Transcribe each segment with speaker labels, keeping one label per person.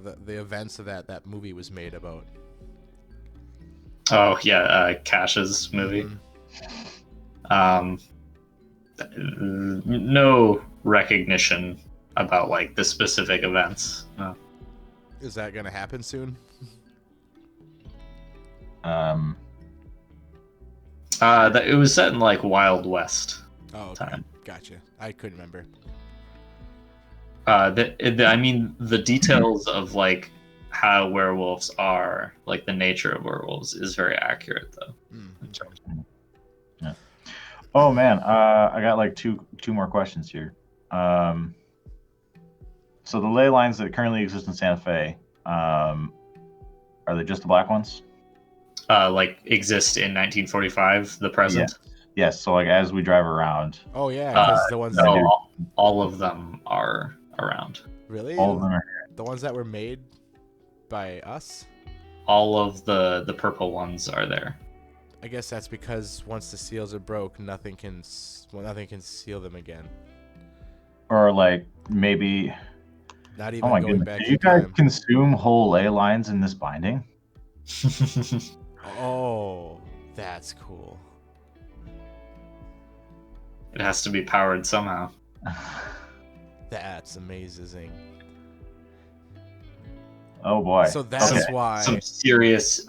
Speaker 1: the events of that movie was made about.
Speaker 2: Oh yeah, Cash's movie.
Speaker 1: Mhm.
Speaker 2: No recognition about like the specific events. No.
Speaker 1: Is that gonna happen soon?
Speaker 2: That it was set in like Wild West
Speaker 1: Oh, okay.
Speaker 2: time.
Speaker 1: Gotcha. I couldn't remember.
Speaker 2: I mean, the details of like how werewolves are, like the nature of werewolves, is very accurate though.
Speaker 3: Yeah. Oh man, I got like two more questions here. So the ley lines that currently exist in Santa Fe, are they just the black ones?
Speaker 2: Like exist in 1945, the present.
Speaker 3: Yes. So like as we drive around,
Speaker 1: Oh yeah, because the ones
Speaker 2: No,
Speaker 1: that
Speaker 2: all of them are around.
Speaker 1: really
Speaker 3: all of them are.
Speaker 1: the ones that were made by us.
Speaker 2: All of the purple ones are there.
Speaker 1: I guess that's because once the seals are broke, nothing can seal them again.
Speaker 3: Or like maybe.
Speaker 1: Not even
Speaker 3: Oh my
Speaker 1: going
Speaker 3: goodness!
Speaker 1: back
Speaker 3: Did
Speaker 1: in
Speaker 3: you guys
Speaker 1: time.
Speaker 3: consume whole ley lines in this binding?
Speaker 1: Oh, that's cool.
Speaker 2: It has to be powered somehow.
Speaker 1: That's amazing.
Speaker 3: Oh boy!
Speaker 1: So that's why.
Speaker 2: Some serious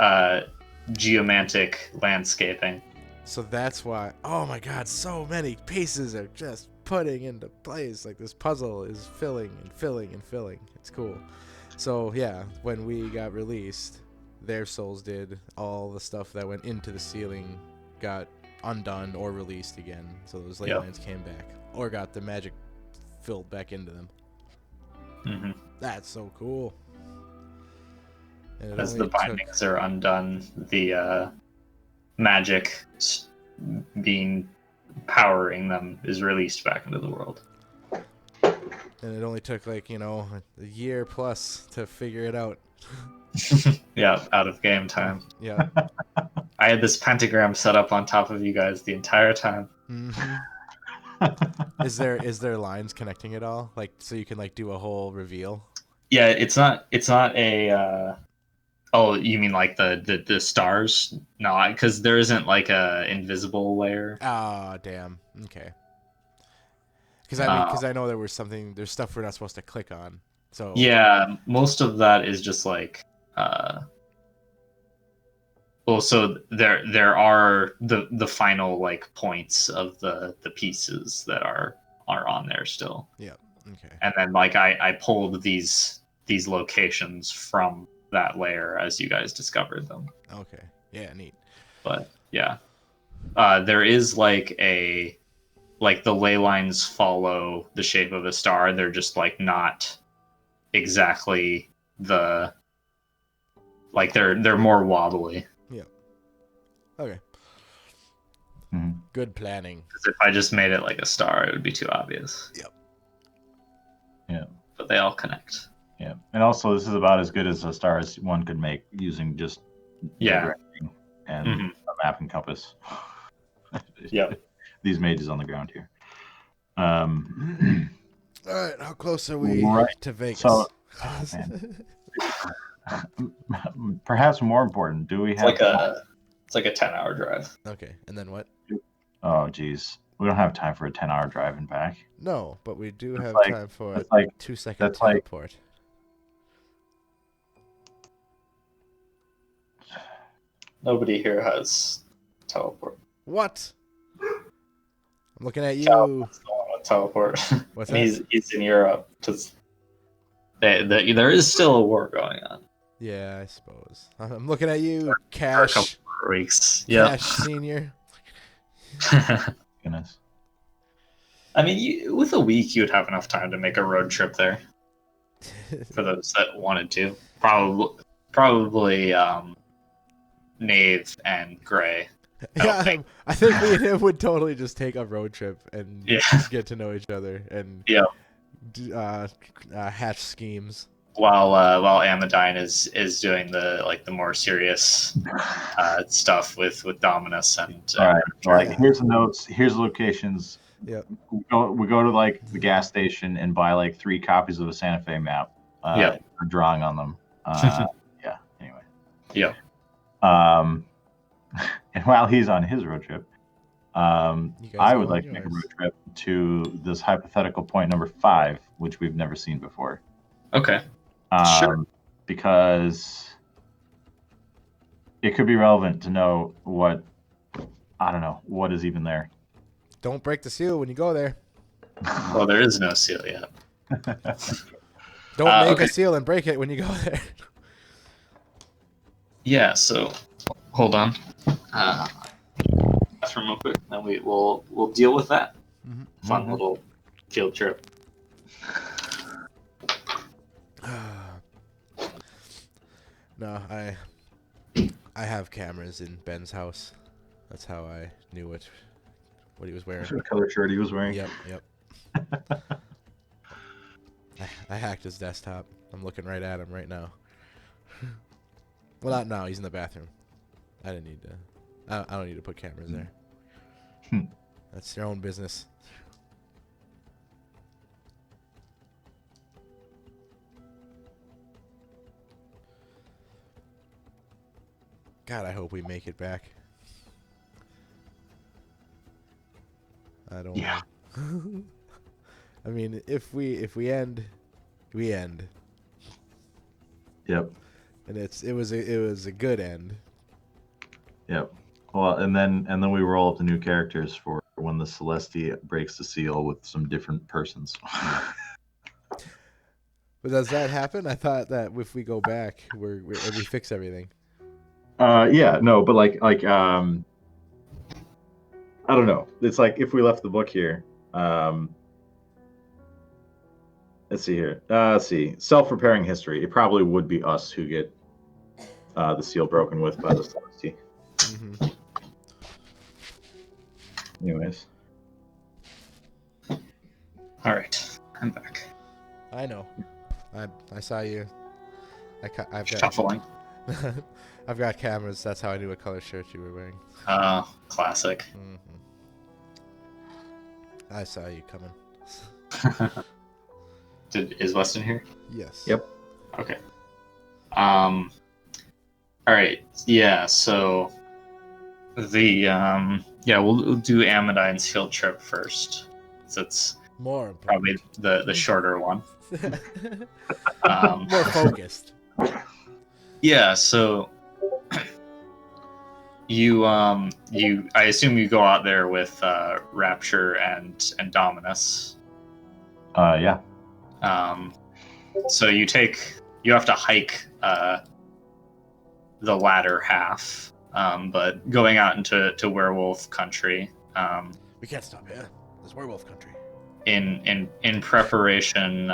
Speaker 2: geomantic landscaping.
Speaker 1: So that's why. Oh my God! So many pieces are just putting into place. Like this puzzle is filling and filling and filling. It's cool. So yeah, when we got released, their souls did all the stuff that went into the ceiling, got undone or released again. So those ley lines came back or got the magic filled back into them.
Speaker 2: Mm-hmm.
Speaker 1: That's so cool.
Speaker 2: As the bindings are undone, the magic being powering them is released back into the world.
Speaker 1: And it only took like, a year plus to figure it out.
Speaker 2: Yeah, out of game time.
Speaker 1: Yeah.
Speaker 2: I had this pentagram set up on top of you guys the entire time.
Speaker 1: Mm-hmm. Is there lines connecting it all? Like so you can like do a whole reveal?
Speaker 2: Yeah, it's not a oh, you mean like the stars? No, because there isn't like a invisible layer.
Speaker 1: Ah, damn. Okay. Because I know there's stuff we're not supposed to click on. So
Speaker 2: yeah, most of that is just like well, so there are the final like points of the pieces that are on there still.
Speaker 1: Yeah. Okay.
Speaker 2: And then like I pulled these locations from that layer as you guys discovered them.
Speaker 1: Okay. Yeah, neat.
Speaker 2: But yeah. There is like the ley lines follow the shape of a star. They're just like not exactly they're more wobbly.
Speaker 1: Yeah. Okay.
Speaker 3: Mm-hmm.
Speaker 1: Good planning.
Speaker 2: Because if I just made it like a star, it would be too obvious.
Speaker 1: Yep.
Speaker 3: Yeah.
Speaker 2: But they all connect.
Speaker 3: Yeah, and also this is about as good as a star as one could make using just directing and a map and compass.
Speaker 2: Yep.
Speaker 3: These mages on the ground here.
Speaker 1: All right, how close are we to Vegas?
Speaker 3: So, perhaps more important, do we have?
Speaker 2: It's like a 10-hour drive.
Speaker 1: Okay, and then what?
Speaker 3: Oh, geez, we don't have time for a 10-hour drive and back.
Speaker 1: No, but we do have time for a 2-second teleport.
Speaker 2: Nobody here has teleport.
Speaker 1: What? I'm looking at you.
Speaker 2: Teleport.
Speaker 1: What's that?
Speaker 2: He's in Europe. There is still a war going on.
Speaker 1: Yeah, I suppose. I'm looking at you,
Speaker 2: For a
Speaker 1: Cash.
Speaker 2: couple of weeks. Yeah.
Speaker 1: Cash Senior.
Speaker 3: Goodness.
Speaker 2: I mean, with a week, you would have enough time to make a road trip there. For those that wanted to. Probably Knave and Gray.
Speaker 1: Yeah, I think me and him would totally just take a road trip and get to know each other and hatch schemes.
Speaker 2: While Amadine is doing the more serious stuff with Dominus and
Speaker 3: all right. Here's the notes. Here's the locations.
Speaker 1: Yeah.
Speaker 3: We go to like the gas station and buy like 3 copies of a Santa Fe map. or drawing on them. Yeah. Anyway.
Speaker 2: Yeah.
Speaker 3: And while he's on his road trip, I would like to make a road trip to this hypothetical point number 5, which we've never seen before.
Speaker 2: Okay. Sure.
Speaker 3: Because it could be relevant to know what is even there.
Speaker 1: Don't break the seal when you go there.
Speaker 2: Well, there is no seal yet.
Speaker 1: Don't make a seal and break it when you go there.
Speaker 2: Yeah, so hold on. Bathroom real quick, then we'll deal with that.
Speaker 1: Mm-hmm.
Speaker 2: Fun little field trip.
Speaker 1: No, I have cameras in Ben's house. That's how I knew what he was wearing.
Speaker 3: What color shirt he was wearing.
Speaker 1: Yep. I hacked his desktop. I'm looking right at him right now. Well, not now. He's in the bathroom. I didn't need to. I don't need to put cameras there. That's your own business. God, I hope we make it back. I don't.
Speaker 3: Yeah.
Speaker 1: I mean, if we end, we end.
Speaker 3: Yep.
Speaker 1: And it was a good end.
Speaker 3: Yep. Well, and then we roll up the new characters for when the Celestia breaks the seal with some different persons.
Speaker 1: But does that happen? I thought that if we go back, we fix everything.
Speaker 3: Yeah, no, but like I don't know. It's like if we left the book here. Let's see here. Let's see. Self-repairing history. It probably would be us who get the seal broken with by the Celestia.
Speaker 1: Mm-hmm.
Speaker 3: Anyways.
Speaker 2: All right, I'm back.
Speaker 1: I know. I saw you. I've got
Speaker 2: Shuffling.
Speaker 1: I've got cameras. That's how I knew what color shirt you were wearing.
Speaker 2: Classic.
Speaker 1: Mm-hmm. I saw you coming.
Speaker 2: Is Weston here?
Speaker 1: Yes.
Speaker 3: Yep.
Speaker 2: Okay. All right. Yeah. So we'll do Amodine's field trip first. So it's
Speaker 1: More
Speaker 2: probably the shorter one.
Speaker 1: More focused.
Speaker 2: Yeah. So I assume you go out there with Rapture and Dominus.
Speaker 3: Yeah.
Speaker 2: So you have to hike the latter half, but going out into werewolf country.
Speaker 1: We can't stop here. There's werewolf country.
Speaker 2: In preparation,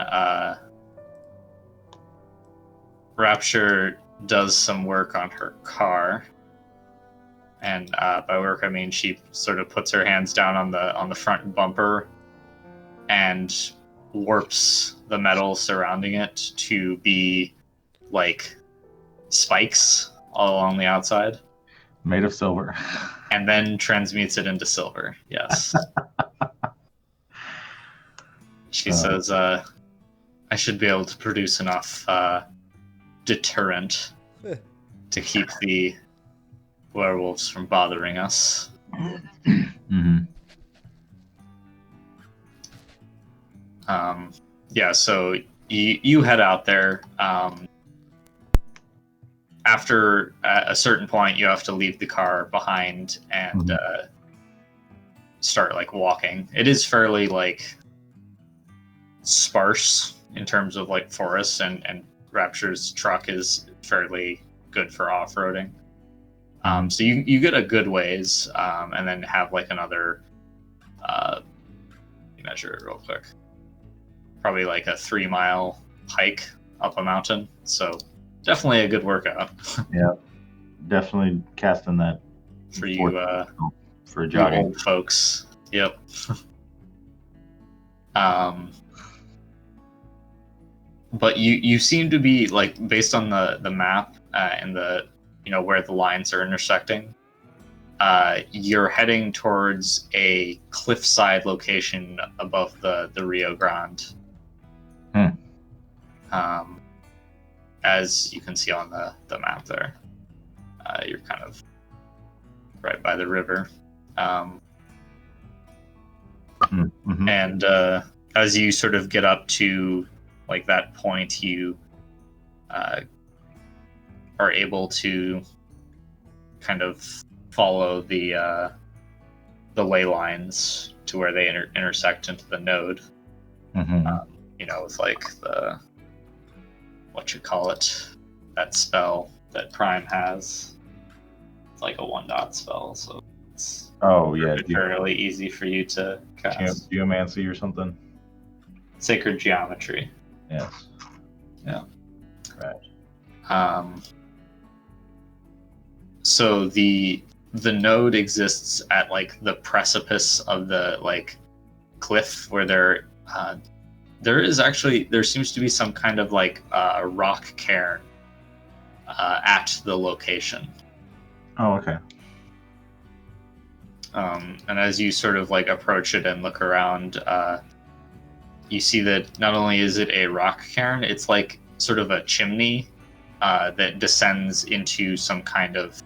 Speaker 2: Rapture does some work on her car, and by work I mean she sort of puts her hands down on the front bumper and warps the metal surrounding it to be like spikes all along the outside.
Speaker 3: Made of silver.
Speaker 2: And then transmutes it into silver. Yes. She says, I should be able to produce enough deterrent to keep the werewolves from bothering us.
Speaker 3: Mm-hmm.
Speaker 2: Yeah, so you head out there. After a certain point, you have to leave the car behind and start like walking. It is fairly like sparse in terms of like forests, and Rapture's truck is fairly good for off-roading. So you get a good ways, and then have like another measure it real quick. Probably like a 3-mile hike up a mountain. So definitely a good workout.
Speaker 3: Yeah, definitely casting that
Speaker 2: for you
Speaker 3: for jogging
Speaker 2: old folks. Yep. But you seem to be like, based on the map and the where the lines are intersecting, you're heading towards a cliffside location above the Rio Grande. as you can see on the map there, you're kind of right by the river.
Speaker 3: Mm-hmm.
Speaker 2: And as you sort of get up to like that point, you are able to kind of follow the ley lines to where they intersect into the node.
Speaker 3: Mm-hmm.
Speaker 2: With like that spell that Prime has. It's like a 1-dot spell, so it's fairly easy for you to cast.
Speaker 3: Geomancy or something?
Speaker 2: Sacred Geometry.
Speaker 3: Yes.
Speaker 2: Yeah.
Speaker 3: Right.
Speaker 2: So the node exists at like the precipice of the like cliff where there seems to be some kind of like rock cairn at the location.
Speaker 3: Oh, okay.
Speaker 2: And as you sort of like approach it and look around, you see that not only is it a rock cairn, it's like sort of a chimney that descends into some kind of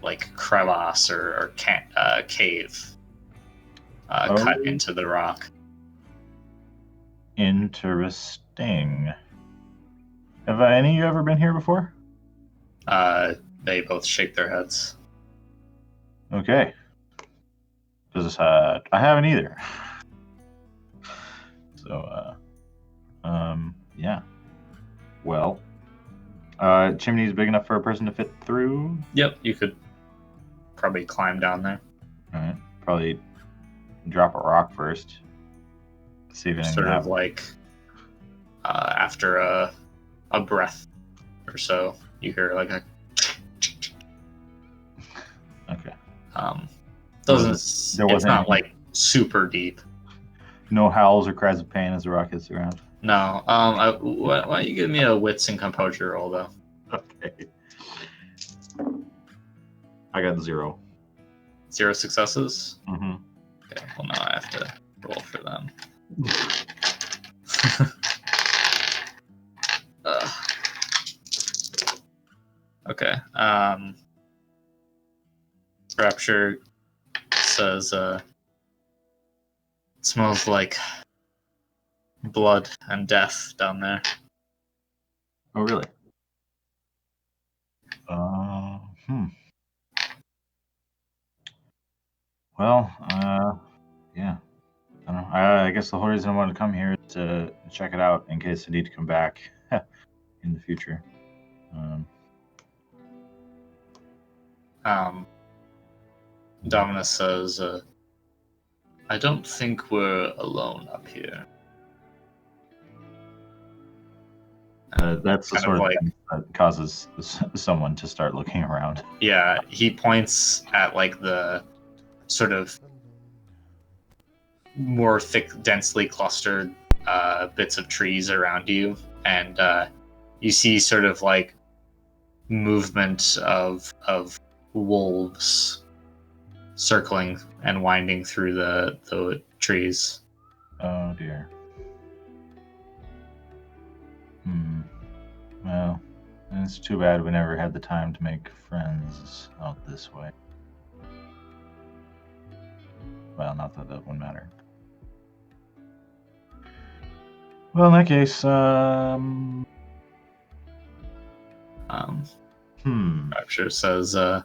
Speaker 2: like crevasse or cave cut into the rock.
Speaker 3: Interesting. Have any of you ever been here before?
Speaker 2: They both shake their heads.
Speaker 3: Okay. I haven't either. So, yeah. Well, chimney's big enough for a person to fit through?
Speaker 2: Yep, you could probably climb down there.
Speaker 3: All right. Probably drop a rock first. See if anything
Speaker 2: sort
Speaker 3: happens.
Speaker 2: of like after a breath or so, you hear like a
Speaker 3: okay.
Speaker 2: It's not like super deep.
Speaker 3: No howls or cries of pain as the rock hits the ground.
Speaker 2: No. Why don't you give me a wits and composure roll though?
Speaker 3: Okay. I got 0.
Speaker 2: 0 successes.
Speaker 3: Mm-hmm.
Speaker 2: Okay. Well, now I have to roll for them. Okay. Rapture says it smells like blood and death down there.
Speaker 3: Oh, really? Well, yeah. I don't know. I guess the whole reason I wanted to come here is to check it out in case I need to come back in the future.
Speaker 2: Dominus says, I don't think we're alone up here.
Speaker 3: That's the sort of thing that causes someone to start looking around.
Speaker 2: Yeah, he points at like the sort of more thick, densely clustered bits of trees around you, and you see sort of like movement of wolves circling and winding through the trees.
Speaker 3: Oh dear. Well, it's too bad we never had the time to make friends out this way. Well, not that that would matter. Well, in that case,
Speaker 2: Rapture says, I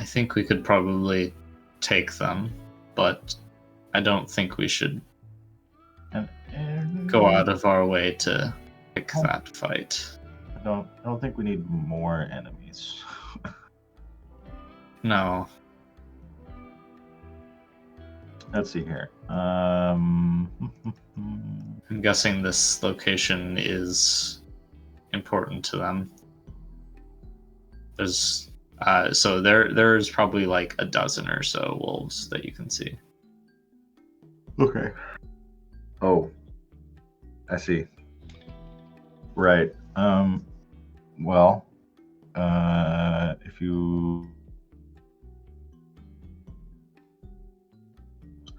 Speaker 2: think we could probably take them, but I don't think we should go out of our way to pick that fight.
Speaker 3: I don't think we need more enemies.
Speaker 2: No.
Speaker 3: Let's see here.
Speaker 2: I'm guessing this location is important to them. There's so there's probably like a dozen or so wolves that you can see.
Speaker 3: Okay. Oh, I see. Right. Well, if you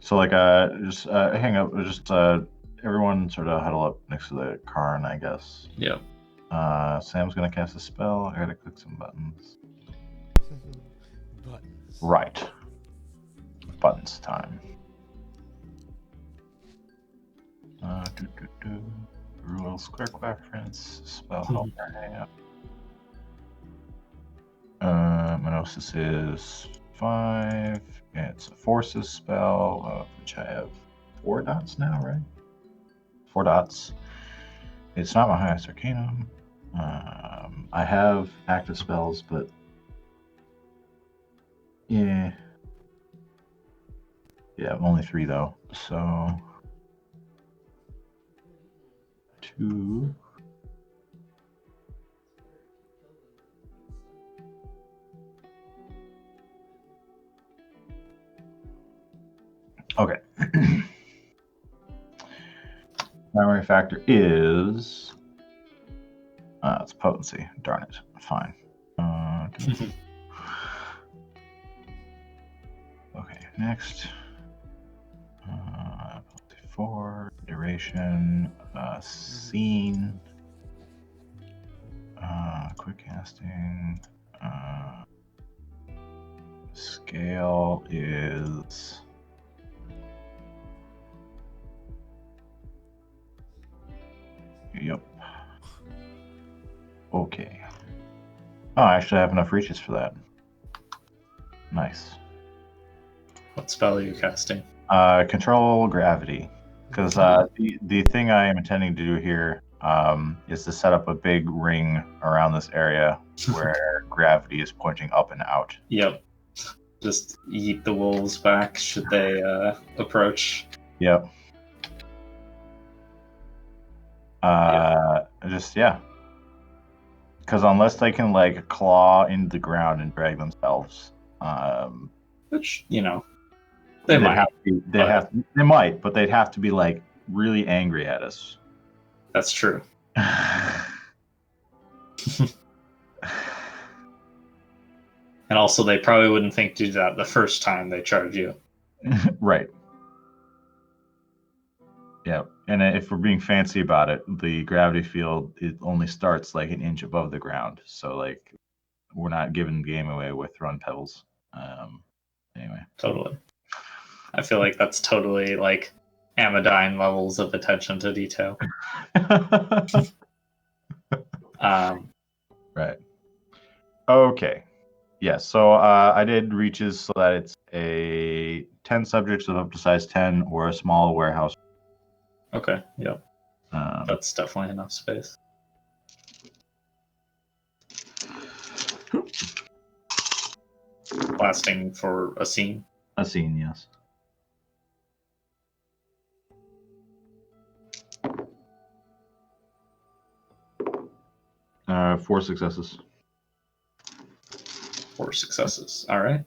Speaker 3: just hang up. Just everyone sort of huddle up next to the Karn, I guess.
Speaker 2: Yep.
Speaker 3: Sam's gonna cast a spell. I gotta click some buttons.
Speaker 1: Buttons.
Speaker 3: Right. Buttons time. Rules, clerk reference, spell helper. Menosis is 5. It's a forces spell, of which I have 4 dots now, right? 4 dots. It's not my highest arcanum. I have active spells, but yeah, only 3 though. So 2. Okay. Primary factor is it's potency. Darn it. Fine. Okay, next. 4 duration, scene, quick casting, scale is yep. Okay. Oh, I actually have enough reaches for that. Nice.
Speaker 2: What spell are you casting?
Speaker 3: Control gravity, because the thing I am intending to do here is to set up a big ring around this area where gravity is pointing up and out.
Speaker 2: Yep. Just yeet the wolves back should they approach.
Speaker 3: Yep. Just because unless they can like claw into the ground and drag themselves,
Speaker 2: Which, they might.
Speaker 3: They might, but they'd have to be like really angry at us.
Speaker 2: That's true. And also, they probably wouldn't think to do that the first time they charge you.
Speaker 3: Right. Yeah, and if we're being fancy about it, the gravity field, it only starts like an inch above the ground. So like, we're not giving the game away with throwing pebbles. Anyway.
Speaker 2: Totally. I feel like that's totally like Amadine levels of attention to detail.
Speaker 3: Right. Okay. Yeah, so I did reaches so that it's a 10 subjects of up to size 10 or a small warehouse.
Speaker 2: Okay, yep. That's definitely enough space. Blasting for a scene?
Speaker 3: A scene, yes. Four successes.
Speaker 2: 4 successes. All right.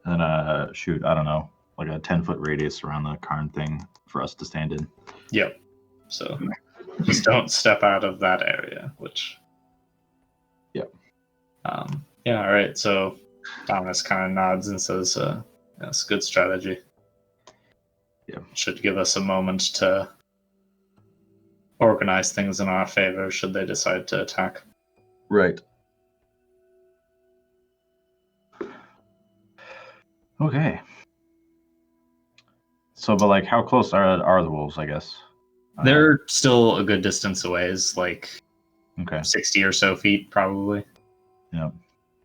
Speaker 3: And shoot, I don't know, like a 10-foot radius around the Karn thing for us to stand in.
Speaker 2: Yep. So just don't step out of that area, which...
Speaker 3: Yep.
Speaker 2: Yeah, all right. So Thomas kind of nods and says, that's a good strategy.
Speaker 3: Yeah.
Speaker 2: Should give us a moment to organize things in our favor should they decide to attack.
Speaker 3: Right. Okay. So, but like, how close are the wolves? I guess
Speaker 2: They're still a good distance away, is like
Speaker 3: okay,
Speaker 2: 60 or so feet, probably.
Speaker 3: Yeah.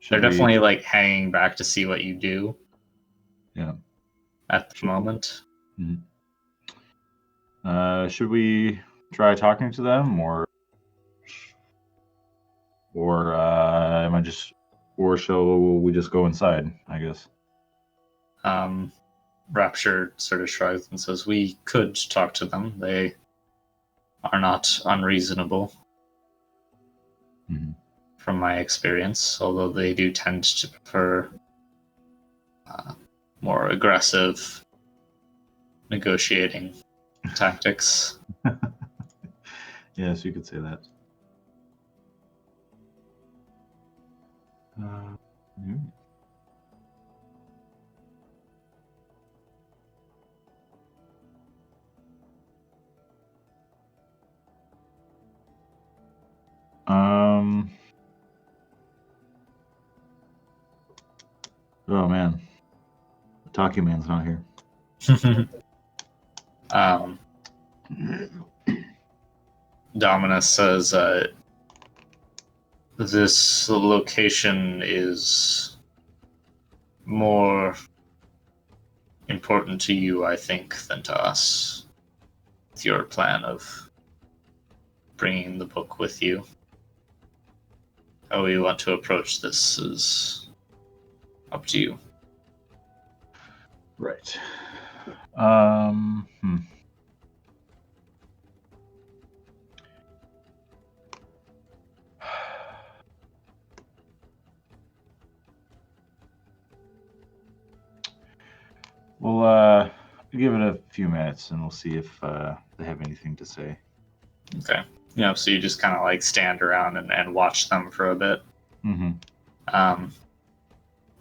Speaker 2: They're definitely like hanging back to see what you do.
Speaker 3: Yeah.
Speaker 2: At the moment.
Speaker 3: Mm-hmm. Should we try talking to them, or am I just, or shall we just go inside? I guess.
Speaker 2: Rapture sort of shrugs and says, "We could talk to them. They are not unreasonable, from my experience. Although they do tend to prefer more aggressive negotiating tactics."
Speaker 3: Yes, you could say that. Oh man, the talking man's not here.
Speaker 2: Dominus says, this location is more important to you, I think, than to us. With your plan of bringing the book with you. How we want to approach this is up to you.
Speaker 3: Right. We'll give it a few minutes and we'll see if they have anything to say.
Speaker 2: Okay. So you just kind of like stand around and watch them for a bit.
Speaker 3: Mm-hmm.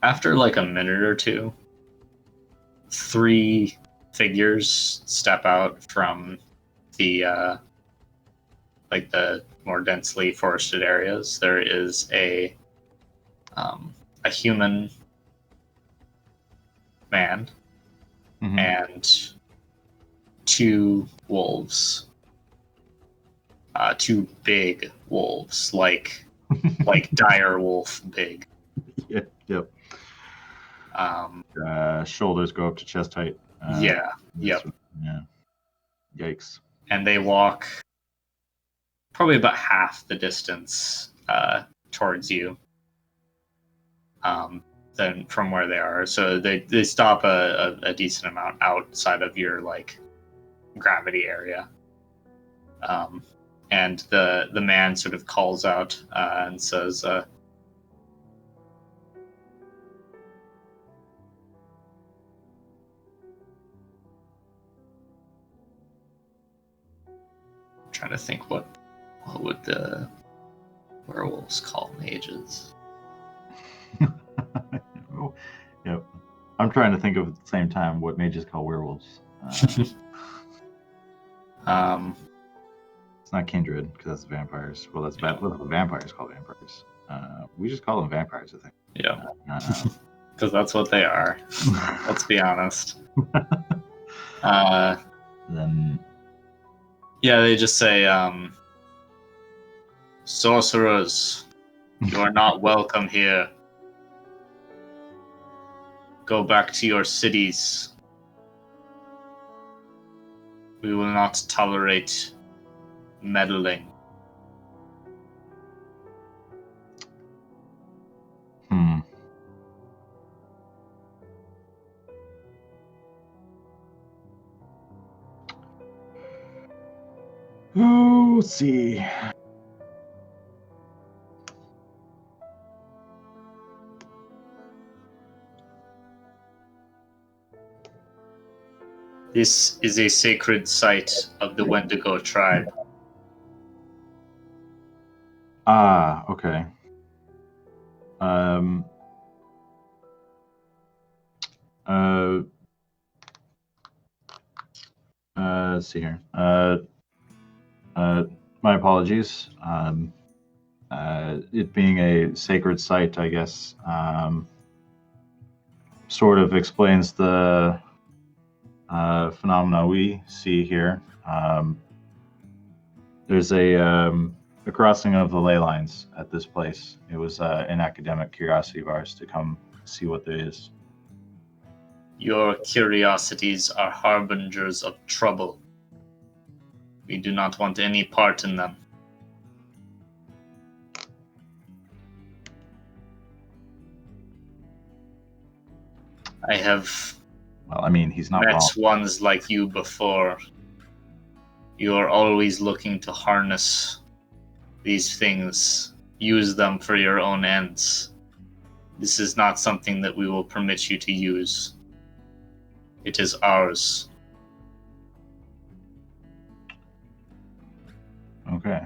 Speaker 2: After like a minute or two, 3 figures step out from the like the more densely forested areas. There is a human man
Speaker 3: Mm-hmm.
Speaker 2: and 2 wolves. 2 big wolves, like dire wolf big.
Speaker 3: Yep. Shoulders go up to chest height.
Speaker 2: Yep.
Speaker 3: Yeah. Yikes.
Speaker 2: And they walk probably about half the distance towards you than from where they are. So they stop a decent amount outside of your like gravity area. And the man sort of calls out and says, trying to think what would the werewolves call mages?
Speaker 3: Oh, yep. I'm trying to think of at the same time what mages call werewolves. It's not kindred because that's vampires. Well, that's what the vampires call vampires. We just call them vampires, I think.
Speaker 2: Yeah, because that's what they are. Let's be honest.
Speaker 3: Then.
Speaker 2: Yeah, they just say, sorcerers, you are not welcome here. Go back to your cities. We will not tolerate meddling.
Speaker 3: Oh, let's see.
Speaker 2: This is a sacred site of the Wendigo tribe.
Speaker 3: Ah, okay. Let's see here. My apologies. It being a sacred site, I guess, sort of explains the phenomena we see here. There's a crossing of the ley lines at this place. It was an academic curiosity of ours to come see what there is.
Speaker 2: Your curiosities are harbingers of trouble. We do not want any part in them. I have
Speaker 3: he's not
Speaker 2: met
Speaker 3: wrong.
Speaker 2: ones like you before. You are always looking to harness these things, use them for your own ends. This is not something that we will permit you to use. It is ours.
Speaker 3: Okay.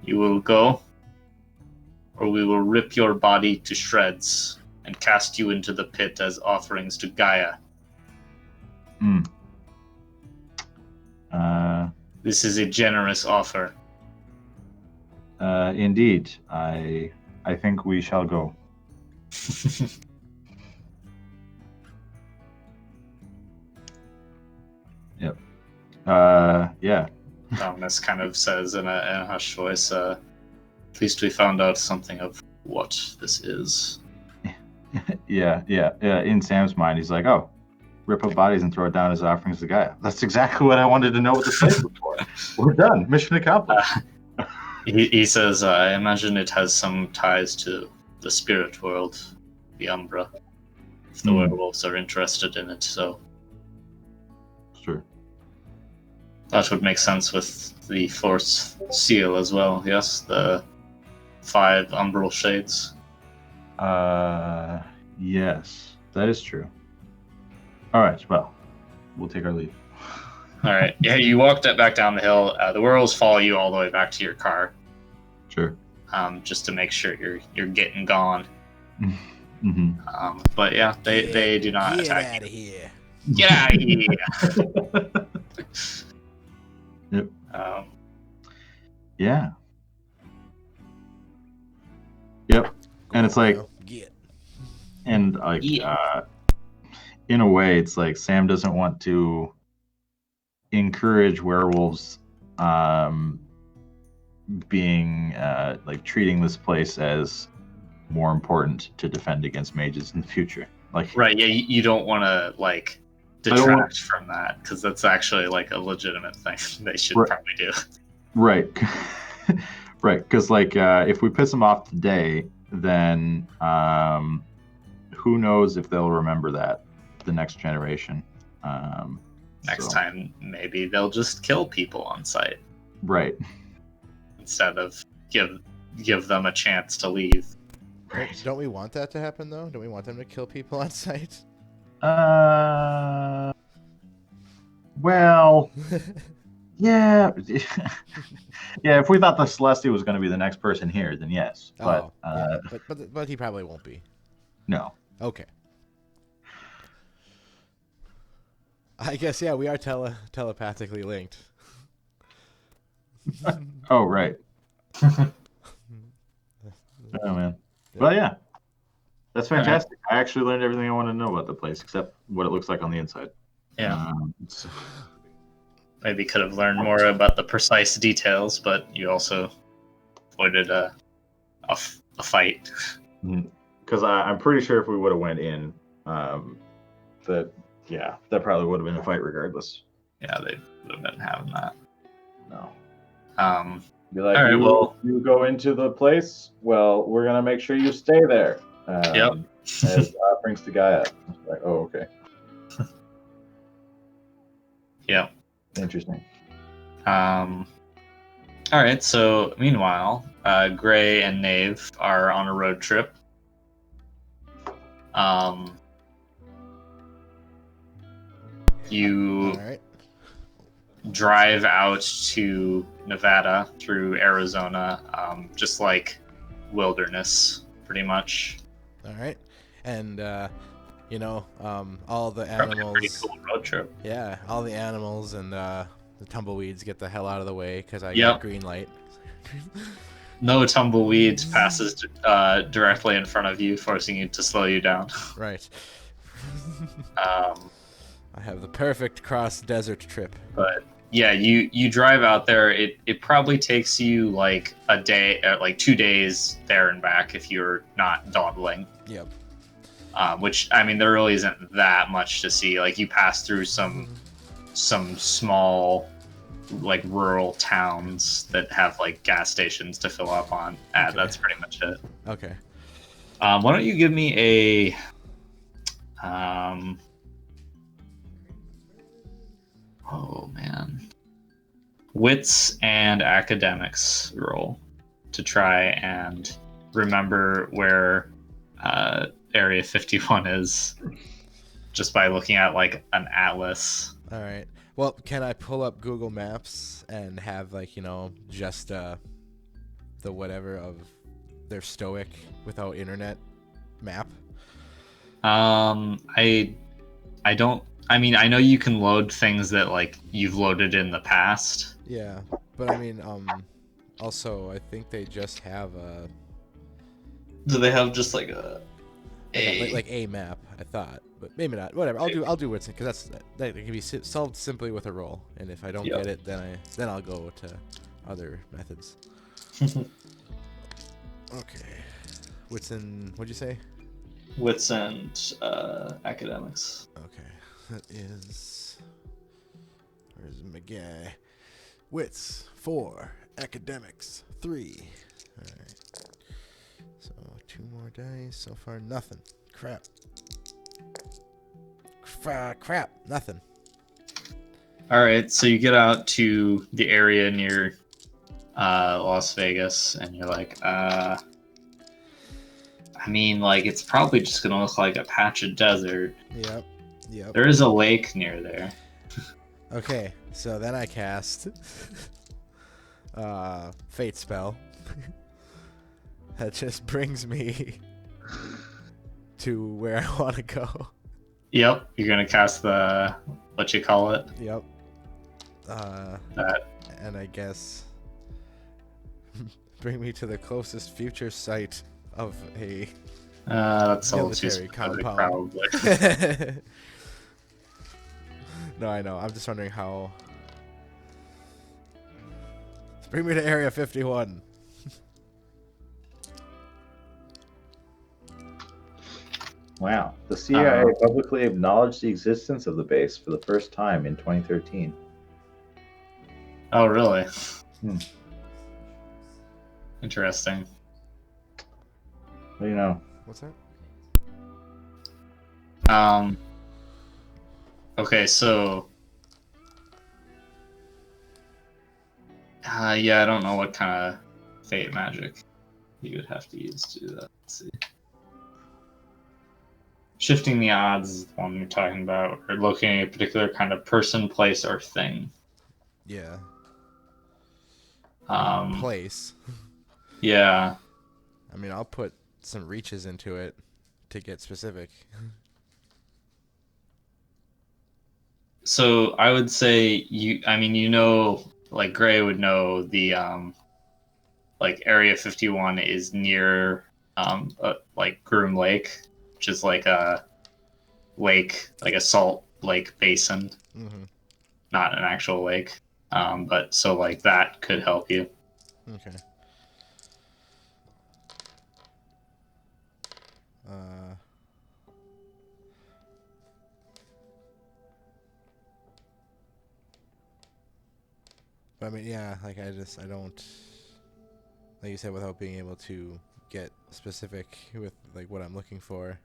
Speaker 2: You will go, or we will rip your body to shreds and cast you into the pit as offerings to Gaia.
Speaker 3: Hmm.
Speaker 2: This is a generous offer.
Speaker 3: Indeed. I think we shall go. Yep. Yeah.
Speaker 2: Thomas kind of says in a hushed voice, at least we found out something of what this is.
Speaker 3: Yeah. In Sam's mind, he's like, oh, rip up bodies and throw it down as offerings to Gaia. That's exactly what I wanted to know what this place was for. We're done. Mission accomplished.
Speaker 2: He says, I imagine it has some ties to the spirit world, the Umbra, if the werewolves are interested in it, so
Speaker 3: Sure.
Speaker 2: that would make sense with the Force seal as well, yes? The 5 umbral shades.
Speaker 3: Yes, that is true. All right, well, we'll take our leave.
Speaker 2: Alright, yeah, you walk that back down the hill. The werewolves follow you all the way back to your car,
Speaker 3: Sure.
Speaker 2: just to make sure you're getting gone.
Speaker 3: Mm-hmm.
Speaker 2: But yeah, they do not attack you.
Speaker 1: Get out of here.
Speaker 2: Get out of here!
Speaker 3: Yep. Yeah. Yep. And it's like,
Speaker 1: Get.
Speaker 3: and like,
Speaker 2: Yeah.
Speaker 3: in a way, it's like Sam doesn't want to encourage werewolves being like treating this place as more important to defend against mages in the future. Like,
Speaker 2: Right, yeah, you don't want to, like,
Speaker 3: don't want-
Speaker 2: detract from that, because that's actually, like, a legitimate thing they should
Speaker 3: Right.
Speaker 2: probably do.
Speaker 3: right, right, because like if we piss them off today, then who knows if they'll remember that the next generation.
Speaker 2: Next
Speaker 3: so-
Speaker 2: time, maybe they'll just kill people on site
Speaker 3: Right.
Speaker 2: instead of give them a chance to leave.
Speaker 1: Don't we want that to happen though? Don't we want them to kill people on sight?
Speaker 3: Well, yeah, yeah. If we thought the Celestia was going to be the next person here, then yes. But
Speaker 1: yeah, but he probably won't be.
Speaker 3: no.
Speaker 1: Okay. I guess yeah, we are telepathically linked.
Speaker 3: Oh right. Oh man. Well, yeah. That's fantastic. I actually learned everything I wanted to know about the place, except what it looks like on the inside.
Speaker 2: Yeah. Maybe could have learned more about the precise details, but you also avoided a fight.
Speaker 3: Because I'm pretty sure if we would have went in, that probably would have been a fight regardless.
Speaker 2: Yeah, they would have been having that.
Speaker 3: No.
Speaker 2: Be
Speaker 3: like,
Speaker 2: all right, well,
Speaker 3: you go into the place. Well, we're gonna make sure you stay there.
Speaker 2: Yep.
Speaker 3: As offerings to Gaia. Like, oh, okay.
Speaker 2: yeah.
Speaker 3: Interesting.
Speaker 2: All right. So meanwhile, Gray and Knave are on a road trip. You
Speaker 1: All right.
Speaker 2: drive out to Nevada through Arizona, just like wilderness, pretty much.
Speaker 1: All right. And all the
Speaker 2: Probably a pretty
Speaker 1: animals.
Speaker 2: cool road trip.
Speaker 1: Yeah, all the animals and the tumbleweeds get the hell out of the way because I
Speaker 2: Yep.
Speaker 1: got green light.
Speaker 2: No tumbleweed passes directly in front of you, forcing you to slow you down.
Speaker 1: Right.
Speaker 2: Um,
Speaker 1: I have the perfect cross desert trip.
Speaker 2: but yeah, you drive out there. It probably takes you like a day, like 2 days there and back if you're not dawdling.
Speaker 1: Yep.
Speaker 2: Which, I mean, there really isn't that much to see. Like, you pass through some small, like, rural towns that have like gas stations to fill up on.
Speaker 1: Okay.
Speaker 2: That's pretty much it.
Speaker 1: Okay.
Speaker 2: Why don't you give me a oh man, wits and academics roll to try and remember where Area 51 is, just by looking at like an atlas.
Speaker 1: All right. Well, can I pull up Google Maps and have like just the whatever of their stoic without internet map?
Speaker 2: I don't. I mean, I know you can load things that like you've loaded in the past.
Speaker 1: Yeah, but I mean, also I think they just have a
Speaker 2: Do they have just like
Speaker 1: like a map. I thought, but maybe not. Whatever. I'll do what's because that can be solved simply with a roll. And if I don't
Speaker 2: Yep.
Speaker 1: get it, then I'll go to other methods. Okay. What'd you say?
Speaker 2: Wits and academics.
Speaker 1: Okay. That is. Where's my guy? Wits 4, academics 3. All right. So 2 more dice. So far, nothing. Crap. Crap. Nothing.
Speaker 2: All right, so you get out to the area near Las Vegas, and you're like, I mean, like it's probably just gonna look like a patch of desert.
Speaker 1: Yep.
Speaker 2: There is a lake near there.
Speaker 1: Okay, so then I cast Fate spell. That just brings me to where I want to go.
Speaker 2: Yep, you're gonna cast the what you call it.
Speaker 1: Yep.
Speaker 2: That.
Speaker 1: And I guess bring me to the closest future site of a
Speaker 2: That's all too
Speaker 1: military
Speaker 2: specific,
Speaker 1: compound.
Speaker 2: probably.
Speaker 1: No, I know. I'm just wondering how. Bring me to Area 51.
Speaker 3: Wow. The CIA publicly acknowledged the existence of the base for the first time in 2013.
Speaker 2: Oh, really?
Speaker 3: Hmm.
Speaker 2: Interesting.
Speaker 3: What do you know?
Speaker 1: What's that?
Speaker 2: Okay, so yeah, I don't know what kind of fate magic you would have to use to do that. Let's see. Shifting the odds is the one we're talking about, or locating a particular kind of person, place, or thing.
Speaker 1: Yeah.
Speaker 2: Um,
Speaker 1: Place.
Speaker 2: yeah.
Speaker 1: I mean, I'll put some reaches into it to get specific.
Speaker 2: So I would say like Gray would know the like Area 51 is near like Groom Lake, which is like a lake, like a salt lake basin,
Speaker 1: Mm-hmm.
Speaker 2: not an actual lake. But so like that could help you.
Speaker 1: Okay. But I mean, yeah, like I don't, like you said, without being able to get specific with like what I'm looking for.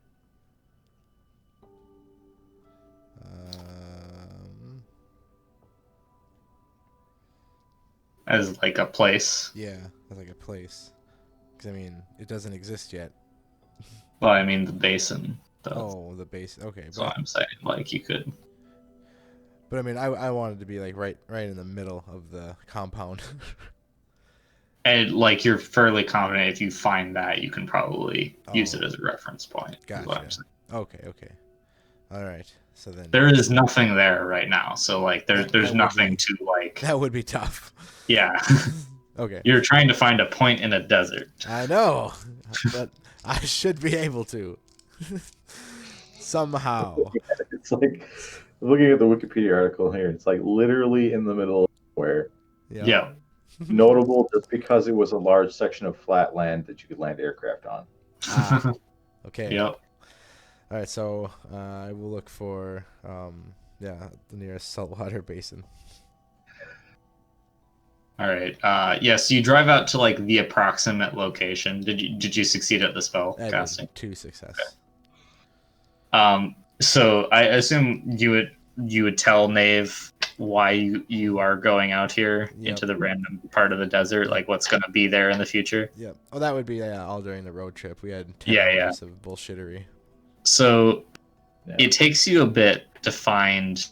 Speaker 2: As like a place.
Speaker 1: Yeah, as like a place. Because I mean, it doesn't exist yet.
Speaker 2: Well, I mean the basin.
Speaker 1: Oh, the base. Okay,
Speaker 2: So I'm saying like you could.
Speaker 1: but I mean, I wanted to be like right in the middle of the compound.
Speaker 2: And like you're fairly confident if you find that you can probably use it as a reference point. Is what I'm
Speaker 1: Gotcha.
Speaker 2: saying.
Speaker 1: Okay. All right. So then
Speaker 2: There is nothing there right now, so like there's
Speaker 1: that would
Speaker 2: nothing
Speaker 1: be-
Speaker 2: to like.
Speaker 1: that would be tough.
Speaker 2: Yeah,
Speaker 1: Okay.
Speaker 2: you're trying to find a point in a desert.
Speaker 1: I know, but I should be able to somehow.
Speaker 3: It's like looking at the Wikipedia article here. It's like literally in the middle of nowhere.
Speaker 2: Yeah.
Speaker 3: Notable just because it was a large section of flat land that you could land aircraft on.
Speaker 1: Ah, okay.
Speaker 2: Yep.
Speaker 1: All right. So I will look for the nearest saltwater basin.
Speaker 2: All right. Yes, you drive out to like the approximate location. Did you succeed at the spell
Speaker 1: That is
Speaker 2: casting?
Speaker 1: 2 success.
Speaker 2: So I assume you would tell Knave why you are going out here
Speaker 1: Yep.
Speaker 2: into the random part of the desert, like what's going to be there in the future.
Speaker 1: Yep. Oh, that would be all during the road trip. We had 10
Speaker 2: Yeah.
Speaker 1: hours of bullshittery.
Speaker 2: So
Speaker 3: Yeah.
Speaker 2: it takes you a bit to find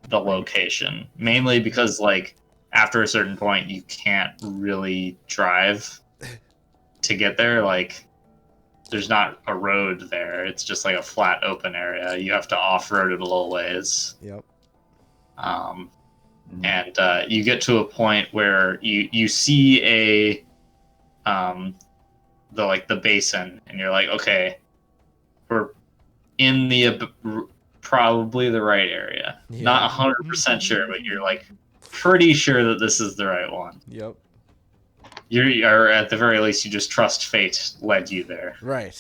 Speaker 2: the location, mainly because like after a certain point you can't really drive to get there. Like there's not a road there. It's just like a flat open area. You have to off-road it a little ways.
Speaker 1: Yep.
Speaker 2: And you get to a point where you see the basin, and you're like, okay, we're in the probably the right area.
Speaker 1: Yeah.
Speaker 2: Not 100% sure, but you're like pretty sure that this is the right one.
Speaker 1: Yep.
Speaker 2: Or at the very least, you just trust fate led you there.
Speaker 1: Right.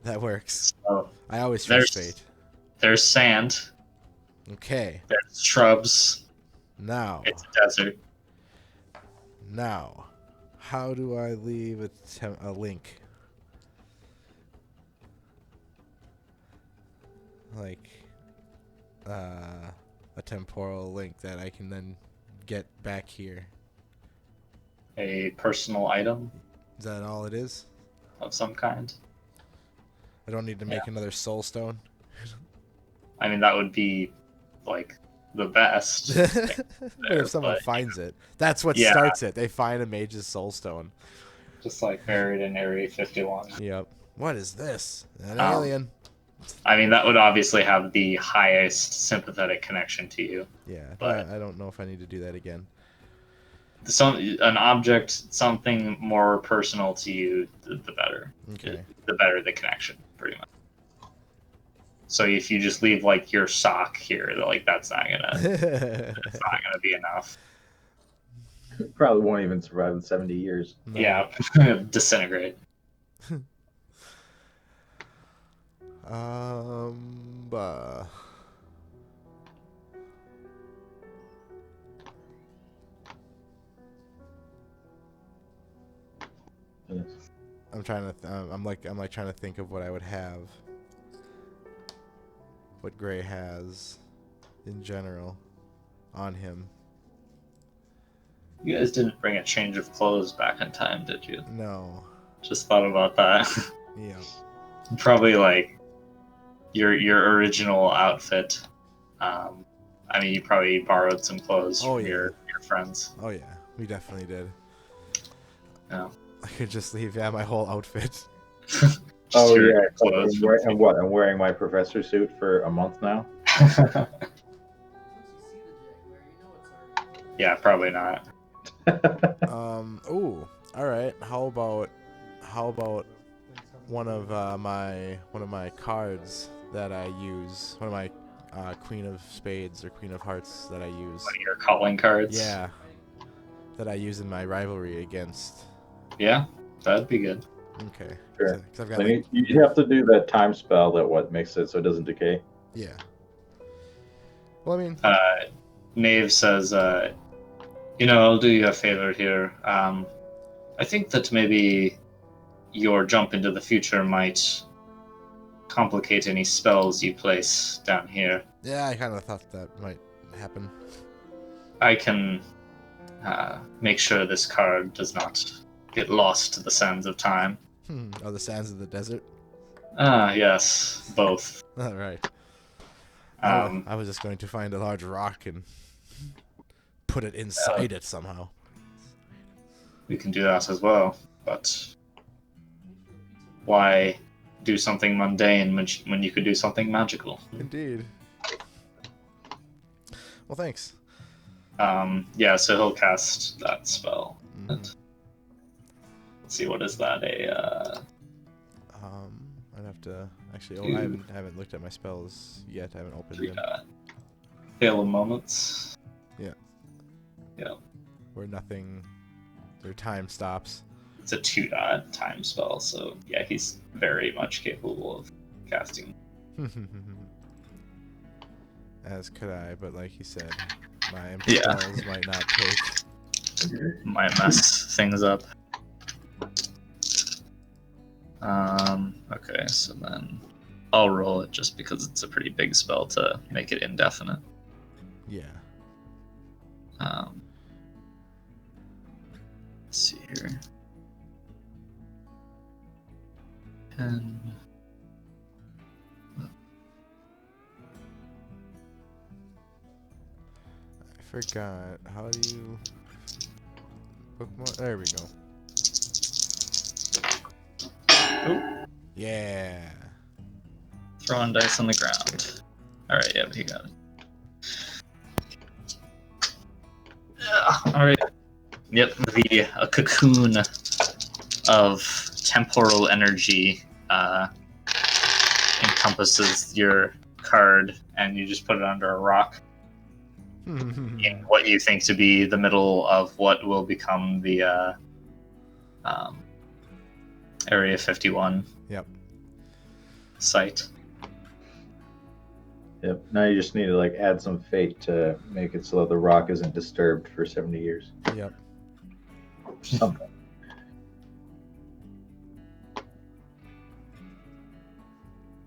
Speaker 1: That works.
Speaker 2: So
Speaker 1: I always trust fate.
Speaker 2: there's sand.
Speaker 1: Okay.
Speaker 2: There's shrubs.
Speaker 1: Now.
Speaker 2: It's a desert.
Speaker 1: Now, how do I leave a link? Like, a temporal link that I can then get back here.
Speaker 2: A personal item
Speaker 1: Is that all it is?
Speaker 2: of some kind.
Speaker 1: I don't need to make another soul stone.
Speaker 2: I mean, that would be like the best.
Speaker 1: But if someone finds it, that's what
Speaker 2: Yeah.
Speaker 1: starts it. They find a mage's soul stone.
Speaker 2: Just like buried in Area 51.
Speaker 1: Yep. What is this? An
Speaker 2: Um,
Speaker 1: alien?
Speaker 2: I mean, that would obviously have the highest sympathetic connection to you.
Speaker 1: Yeah,
Speaker 2: but-
Speaker 1: I don't know if I need to do that again.
Speaker 2: An object, something more personal to you, the better.
Speaker 1: Okay.
Speaker 2: The better the connection, pretty much. So if you just leave like your sock here, like that's not gonna be enough.
Speaker 3: Probably won't even survive in 70 years.
Speaker 1: No.
Speaker 2: Yeah, disintegrate.
Speaker 1: Bah.
Speaker 3: Yes.
Speaker 1: I'm trying to. I'm like trying to think of what I would have. What Gray has, in general, on him.
Speaker 2: You guys didn't bring a change of clothes back in time, did you?
Speaker 1: No.
Speaker 2: Just thought about that.
Speaker 1: Yeah.
Speaker 2: Probably like your original outfit. I mean, you probably borrowed some clothes
Speaker 1: Oh,
Speaker 2: from
Speaker 1: yeah.
Speaker 2: your friends.
Speaker 1: Oh yeah, we definitely did.
Speaker 2: Yeah.
Speaker 1: I could just leave my whole outfit.
Speaker 2: Just
Speaker 3: Oh
Speaker 2: your
Speaker 3: yeah,
Speaker 2: clothes
Speaker 3: I'm
Speaker 2: from-
Speaker 3: wearing, and what? I'm wearing my professor suit for a month now.
Speaker 2: Yeah, probably not.
Speaker 1: Ooh. All right. How about one of my cards that I use? One of my Queen of Spades or Queen of Hearts that I use.
Speaker 2: One of your calling cards.
Speaker 1: Yeah. That I use in my rivalry against.
Speaker 2: Yeah, that'd be good.
Speaker 1: Okay.
Speaker 3: Sure.
Speaker 1: 'Cause I've got
Speaker 3: Then you have to do that time spell that what makes it so it doesn't decay.
Speaker 1: yeah. Well, I mean,
Speaker 2: Nave says, I'll do you a favor here. I think that maybe your jump into the future might complicate any spells you place down here.
Speaker 1: yeah, I kind of thought that might happen.
Speaker 2: I can make sure this card does not get lost to the sands of time.
Speaker 1: Oh, the sands of the desert.
Speaker 2: Yes, both.
Speaker 1: All right.
Speaker 2: Um,
Speaker 1: I was just going to find a large rock and put it inside it somehow.
Speaker 2: we can do that as well, but why do something mundane when you could do something magical?
Speaker 1: Indeed. Well, thanks.
Speaker 2: Yeah, so he'll cast that spell.
Speaker 1: Mhm.
Speaker 2: Let's see, what is that?
Speaker 1: I'd have to actually. Oh, I haven't looked at my spells yet. I haven't opened them.
Speaker 2: Tale of Moments.
Speaker 1: Yeah.
Speaker 2: Yeah.
Speaker 1: Where nothing, their time stops.
Speaker 2: It's a 2-dot time spell, so yeah, he's very much capable of casting.
Speaker 1: As could I, but like you said, my empty
Speaker 2: Yeah.
Speaker 1: spells might not take.
Speaker 2: Might mess things up. Okay, so then I'll roll it just because it's a pretty big spell to make it indefinite.
Speaker 1: Yeah.
Speaker 2: Let's see here. 10.
Speaker 1: I forgot. How do you bookmark? There we go.
Speaker 2: Oh,
Speaker 1: Yeah.
Speaker 2: throwing dice on the ground. All right, yeah, he got it. All right. Yep, a cocoon of temporal energy encompasses your card, and you just put it under a rock in what you think to be the middle of what will become the Area 51
Speaker 1: Yep.
Speaker 2: site.
Speaker 3: Yep. Now you just need to like add some fate to make it so that the rock isn't disturbed for 70 years.
Speaker 1: Yep.
Speaker 3: Something.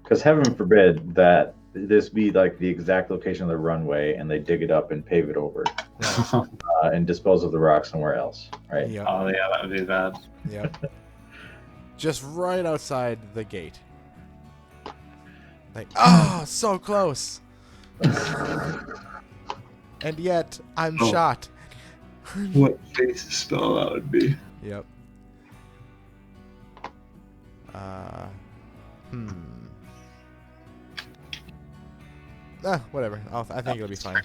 Speaker 3: Because heaven forbid that this be like the exact location of the runway and they dig it up and pave it over and dispose of the rock somewhere else, right?
Speaker 1: Yep.
Speaker 2: Oh yeah, that would be bad.
Speaker 1: Yep. Just right outside the gate. Like, so close. And yet, I'm shot.
Speaker 2: What face spell that would be?
Speaker 1: Yep. Whatever. I think it'll be fine.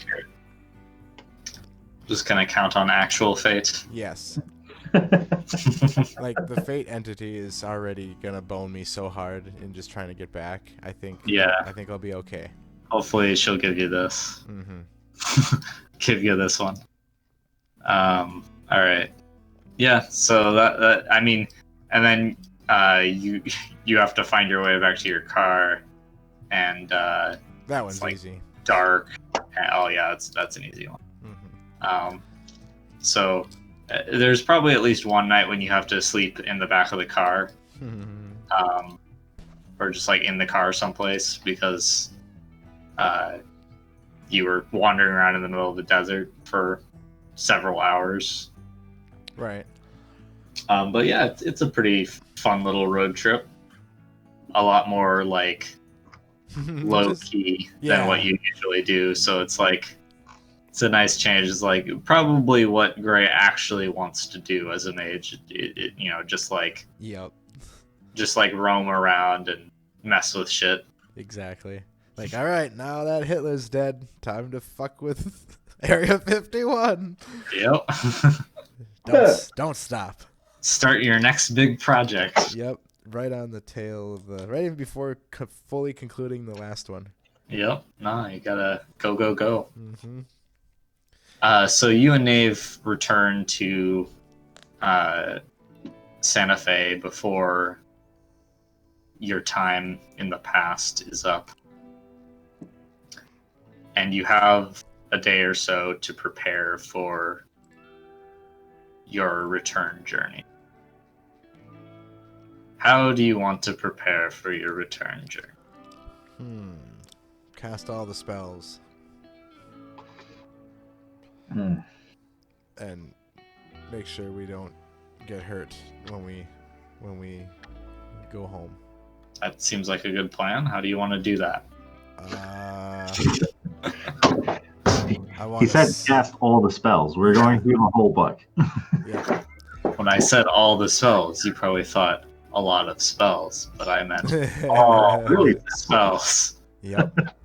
Speaker 2: Just gonna count on actual fate.
Speaker 1: Yes. Like, the fate entity is already gonna bone me so hard in just trying to get back. I think I'll be okay.
Speaker 2: Hopefully she'll give you this.
Speaker 1: Mm-hmm.
Speaker 2: Give you this one. All right. Yeah. So that I mean, and then you have to find your way back to your car, and
Speaker 1: That one's
Speaker 2: like
Speaker 1: easy.
Speaker 2: dark. Oh yeah, that's an easy one.
Speaker 1: Mm-hmm.
Speaker 2: So there's probably at least one night when you have to sleep in the back of the car, or just like in the car someplace because you were wandering around in the middle of the desert for several hours.
Speaker 1: Right.
Speaker 2: But yeah, it's a pretty fun little road trip. A lot more like low key than what you usually do. So it's like it's a nice change. It's like probably what Gray actually wants to do as a mage. Just like roam around and mess with shit.
Speaker 1: Exactly. Like, all right, now that Hitler's dead, time to fuck with Area 51.
Speaker 2: Yep.
Speaker 1: Don't stop.
Speaker 2: Start your next big project.
Speaker 1: Yep. Right on the tail of right even before fully concluding the last one.
Speaker 2: Yep. No, you gotta go.
Speaker 1: Mm-hmm.
Speaker 2: So you and Nave return to Santa Fe before your time in the past is up. And you have a day or so to prepare for your return journey. How do you want to prepare for your return journey?
Speaker 1: Cast all the spells. And make sure we don't get hurt when we go home.
Speaker 2: That seems like a good plan. How do you want to do that?
Speaker 3: He said cast all the spells. We're going through the whole book.
Speaker 1: Yeah.
Speaker 2: When I said all the spells, you probably thought a lot of spells, but I meant all really spells.
Speaker 1: Yep.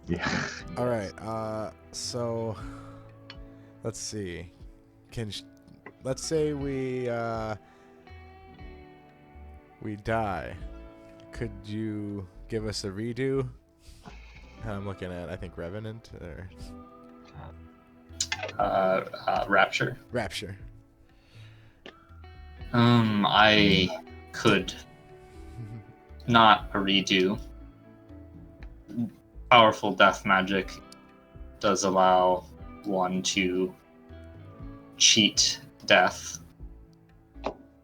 Speaker 3: Yeah.
Speaker 1: All right. So let's see. Let's say we die. Could you give us a redo? I'm looking at, I think, Revenant or
Speaker 2: Rapture.
Speaker 1: Rapture.
Speaker 2: I could not a redo. Powerful death magic does allow one to cheat death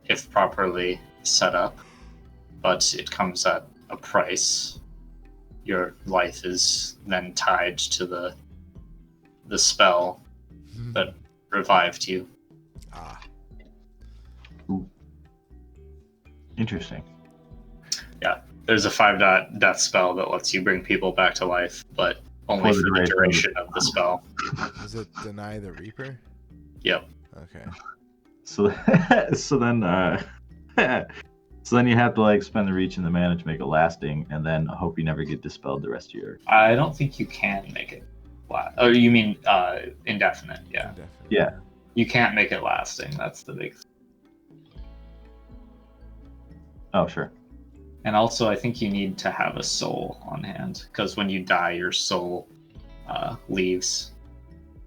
Speaker 2: if properly set up, but it comes at a price. Your life is then tied to the spell that revived you.
Speaker 3: Interesting.
Speaker 2: Yeah, there's a 5-dot death spell that lets you bring people back to life, but only for the duration of the spell.
Speaker 1: Does it deny the Reaper?
Speaker 2: Yep.
Speaker 1: Okay.
Speaker 3: So then So then you have to like spend the reach and the mana to make it lasting, and then hope you never get dispelled the rest of your.
Speaker 2: I don't think you can make it last. Oh, you mean indefinite? Yeah.
Speaker 1: Definitely.
Speaker 3: Yeah.
Speaker 2: You can't make it lasting. That's the big.
Speaker 3: Oh, sure.
Speaker 2: And also, I think you need to have a soul on hand because when you die, your soul leaves.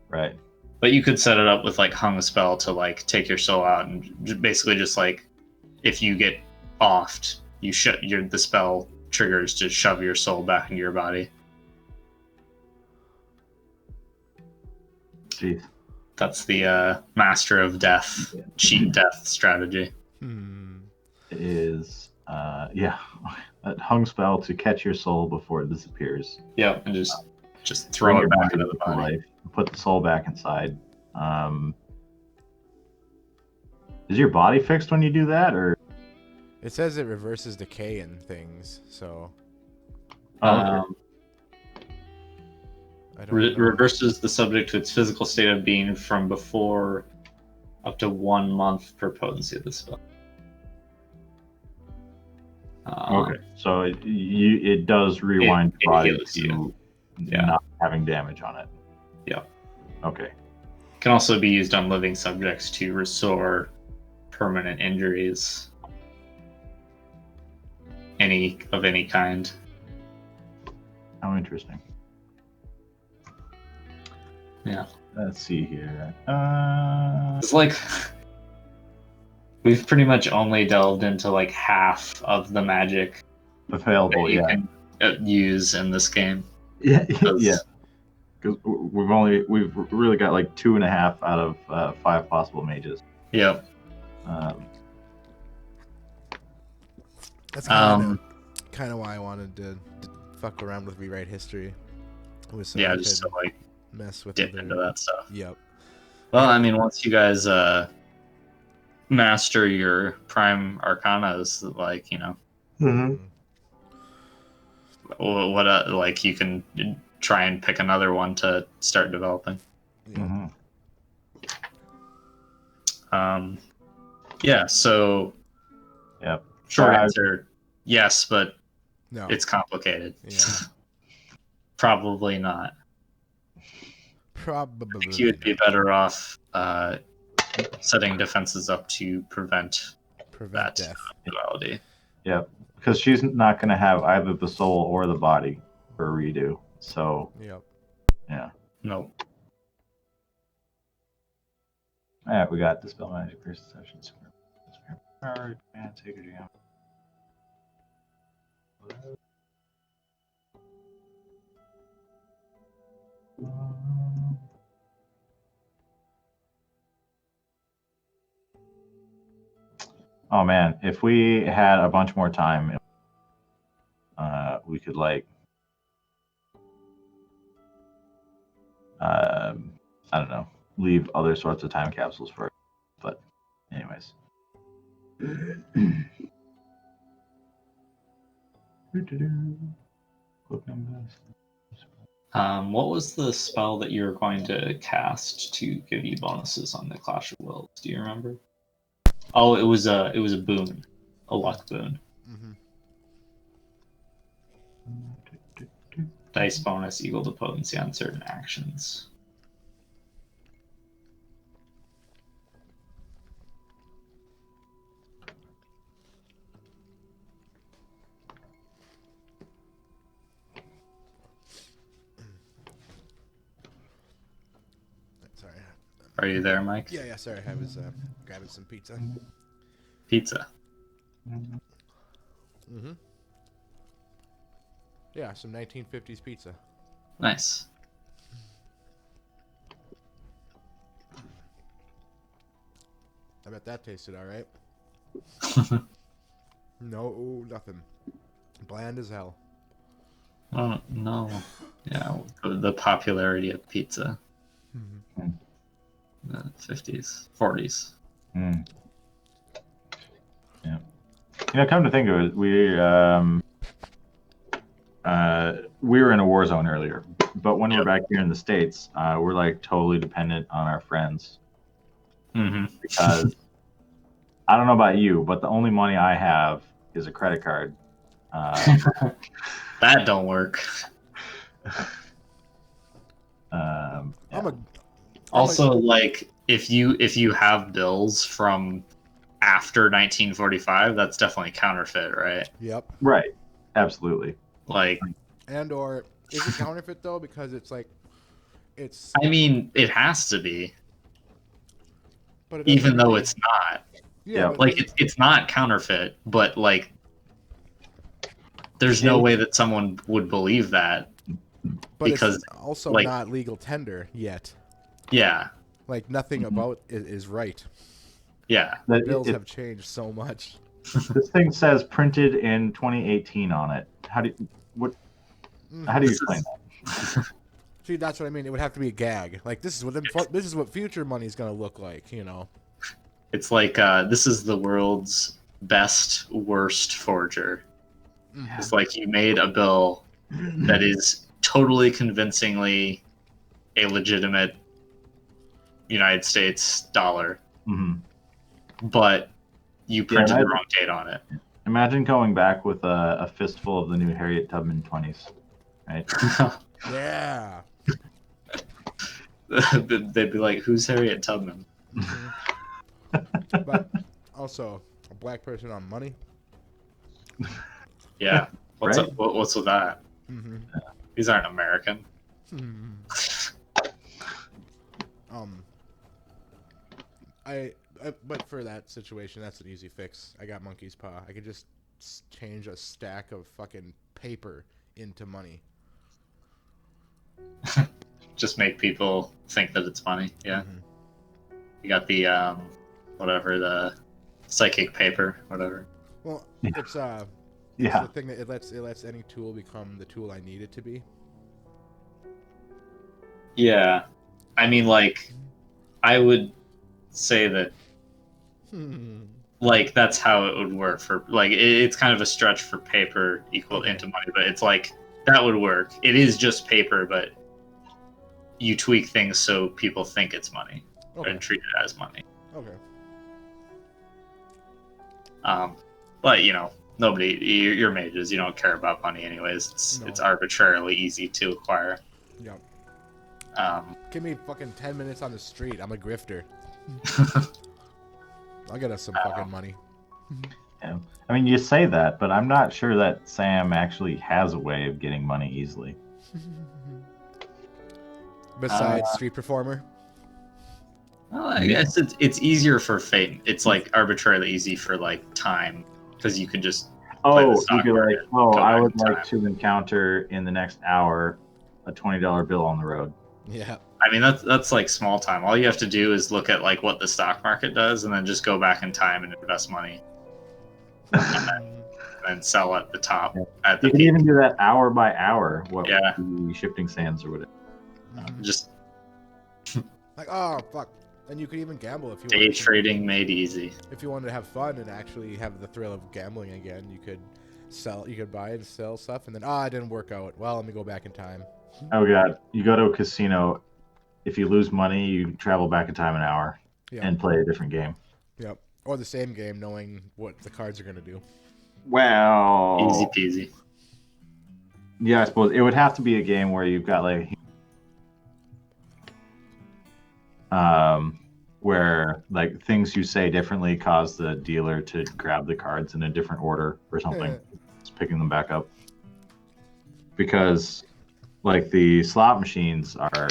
Speaker 3: Right.
Speaker 2: But you could set it up with like hung spell to like take your soul out and basically just like if you get offed, the spell triggers to shove your soul back into your body.
Speaker 3: Jeez.
Speaker 2: That's the Master of Death cheat death strategy.
Speaker 3: It is yeah, a hung spell to catch your soul before it disappears.
Speaker 2: Yep, and just throw
Speaker 3: Bring
Speaker 2: it
Speaker 3: your
Speaker 2: back into the
Speaker 3: to
Speaker 2: body.
Speaker 3: life. Put the soul back inside. Is your body fixed when you do that, or?
Speaker 1: It says it reverses decay and things, so
Speaker 3: Oh,
Speaker 1: I don't know.
Speaker 2: Reverses the subject to its physical state of being from before up to 1 month per potency of the spell.
Speaker 3: okay. So it does rewind
Speaker 2: it
Speaker 3: your body
Speaker 2: heals
Speaker 3: to
Speaker 2: you. Yeah.
Speaker 3: not having damage on it.
Speaker 2: Yeah.
Speaker 3: Okay.
Speaker 2: Can also be used on living subjects to restore permanent injuries. Any kind.
Speaker 3: How interesting.
Speaker 2: Yeah.
Speaker 3: Let's see here.
Speaker 2: It's like we've pretty much only delved into like half of the magic
Speaker 3: Available.
Speaker 2: that you
Speaker 3: Yeah.
Speaker 2: can use in this game.
Speaker 3: Yeah.
Speaker 2: 'Cause-
Speaker 3: Yeah. Because we've really got like 2.5 out of 5 possible mages.
Speaker 2: Yep.
Speaker 1: That's
Speaker 2: Um,
Speaker 1: kind of why I wanted to fuck around with Rewrite History. So
Speaker 2: yeah,
Speaker 1: I
Speaker 2: just
Speaker 1: could
Speaker 2: to like
Speaker 1: mess with
Speaker 2: dip
Speaker 1: other-
Speaker 2: into that stuff.
Speaker 1: Yep.
Speaker 2: Well, I mean, once you guys master your prime arcanas, like, you know,
Speaker 3: Mm-hmm.
Speaker 2: what like you can try and pick another one to start developing.
Speaker 1: Yep.
Speaker 3: Mm-hmm.
Speaker 2: Yeah, so
Speaker 3: Yep.
Speaker 2: short
Speaker 3: I-
Speaker 2: answer, yes, but
Speaker 1: No.
Speaker 2: it's complicated.
Speaker 1: Yeah.
Speaker 2: Probably not. I
Speaker 1: Probably.
Speaker 2: think you would be better off setting defenses up to prevent
Speaker 1: Prevent
Speaker 2: that
Speaker 1: death.
Speaker 2: duality.
Speaker 3: Yep. Because she's not going to have either the soul or the body for a redo. So,
Speaker 1: Yep.
Speaker 3: yeah.
Speaker 2: Nope.
Speaker 3: All right, we got Dispel Magic, Pierce Deception, Power, and take a jam. Oh man, if we had a bunch more time, we could like, I don't know, leave other sorts of time capsules for. But, anyways.
Speaker 2: What was the spell that you were going to cast to give you bonuses on the Clash of Wills? Do you remember? Oh, it was a boon, a luck boon.
Speaker 1: Mm-hmm.
Speaker 2: Dice bonus equal to potency on certain actions.
Speaker 1: Sorry.
Speaker 2: Are you there, Mike?
Speaker 1: Yeah, sorry. I was grabbing some pizza.
Speaker 2: Pizza.
Speaker 1: Mm-hmm. Yeah, some 1950s pizza.
Speaker 2: Nice.
Speaker 1: I bet that tasted all right. No, nothing. Bland as hell.
Speaker 2: Oh no. Yeah, the popularity of pizza.
Speaker 1: Mm-hmm.
Speaker 2: The 50s, 40s.
Speaker 3: Mm. Yeah. You know, come to think of it, we were in a war zone earlier, but when we're
Speaker 2: Yep.
Speaker 3: back here in the States, we're like totally dependent on our friends
Speaker 2: Mm-hmm.
Speaker 3: because I don't know about you, but the only money I have is a credit card.
Speaker 2: That don't work.
Speaker 3: Yeah.
Speaker 2: Also, like if you have bills from after 1945, that's definitely counterfeit, right?
Speaker 1: Yep.
Speaker 3: Right. Absolutely.
Speaker 2: Like,
Speaker 1: And or is it counterfeit though? Because it's like, it's.
Speaker 2: I mean, it has to be,
Speaker 1: But it doesn't
Speaker 2: even though
Speaker 1: really-
Speaker 2: it's not.
Speaker 1: Yeah.
Speaker 3: Yeah,
Speaker 1: But
Speaker 2: Like,
Speaker 1: doesn't-
Speaker 2: it's not counterfeit, but like, there's no way that someone would believe that.
Speaker 1: but
Speaker 2: because,
Speaker 1: it's also
Speaker 2: like-
Speaker 1: not legal tender yet.
Speaker 2: Yeah,
Speaker 1: Like nothing
Speaker 3: Mhm.
Speaker 1: about it is right.
Speaker 2: yeah.
Speaker 3: That-
Speaker 1: Bills
Speaker 3: it-
Speaker 1: have changed so much.
Speaker 3: this thing says printed in 2018 on it. How do you explain that?
Speaker 1: See, that's what I mean. It would have to be a gag. Like this is what future money is gonna look like. You know.
Speaker 2: It's like this is the world's best worst forger. It's like you made a bill that is totally convincingly a legitimate United States dollar,
Speaker 3: Mhm.
Speaker 2: but you printed
Speaker 3: Yeah,
Speaker 2: the wrong date on it.
Speaker 3: Imagine going back with a fistful of the new Harriet Tubman 20s, right?
Speaker 1: Yeah.
Speaker 2: They'd be like, "Who's Harriet Tubman?"
Speaker 1: But also, a black person on money.
Speaker 2: Yeah, what's
Speaker 3: Right.
Speaker 2: up? What's with that?
Speaker 1: Mm-hmm.
Speaker 2: These aren't American.
Speaker 1: But for that situation, that's an easy fix. I got monkey's paw. I could just change a stack of fucking paper into money.
Speaker 2: Just make people think that it's money. Yeah,
Speaker 1: Mhm.
Speaker 2: you got the whatever, the psychic paper, whatever.
Speaker 1: Well,
Speaker 3: Yeah.
Speaker 1: it's
Speaker 3: Yeah.
Speaker 1: the thing that it lets any tool become the tool I need it to be.
Speaker 2: Yeah, I mean, like, I would say that like that's how it would work for like it's kind of a stretch for paper equal into money, but it's like that would work. It is just paper, but you tweak things so people think it's money
Speaker 1: Okay.
Speaker 2: and treat it as money.
Speaker 1: Okay.
Speaker 2: But you know, nobody, you're mages, you don't care about money anyways. It's
Speaker 1: No.
Speaker 2: arbitrarily easy to acquire.
Speaker 1: Yeah.
Speaker 2: Um,
Speaker 1: Give me fucking 10 minutes on the street. I'm a grifter. I'll get us some fucking money.
Speaker 3: Yeah. I mean, you say that, but I'm not sure that Sam actually has a way of getting money easily.
Speaker 1: Besides street performer.
Speaker 2: well, I guess it's easier for fate. It's like arbitrarily easy for like time because you can just play the
Speaker 3: Oh,
Speaker 2: stock
Speaker 3: you'd be like,
Speaker 2: market,
Speaker 3: oh,
Speaker 2: go
Speaker 3: I
Speaker 2: back
Speaker 3: would
Speaker 2: in
Speaker 3: like
Speaker 2: time.
Speaker 3: to encounter in the next hour a $20 bill on the road.
Speaker 1: Yeah.
Speaker 2: I mean, that's like small time. All you have to do is look at like what the stock market does, and then just go back in time and invest money, and then sell at the top at the
Speaker 3: You can
Speaker 2: peak.
Speaker 3: even do that hour by hour. What
Speaker 2: Yeah.
Speaker 3: the shifting sands or whatever.
Speaker 2: Just
Speaker 1: Like, oh, fuck. And you could even gamble if you
Speaker 2: day
Speaker 1: wanted to.
Speaker 2: trading made easy.
Speaker 1: If you wanted to have fun and actually have the thrill of gambling again, you could buy and sell stuff, and then, it didn't work out. Well, let me go back in time.
Speaker 3: Oh god, you go to a casino. If you lose money, you travel back in time an hour
Speaker 1: Yeah.
Speaker 3: and play a different game.
Speaker 1: Yep. Or the same game, knowing what the cards are going to do.
Speaker 3: Well,
Speaker 2: Easy peasy.
Speaker 3: yeah, I suppose it would have to be a game where you've got like, where like things you say differently cause the dealer to grab the cards in a different order or something. Just picking them back up. Because, like the slot machines are,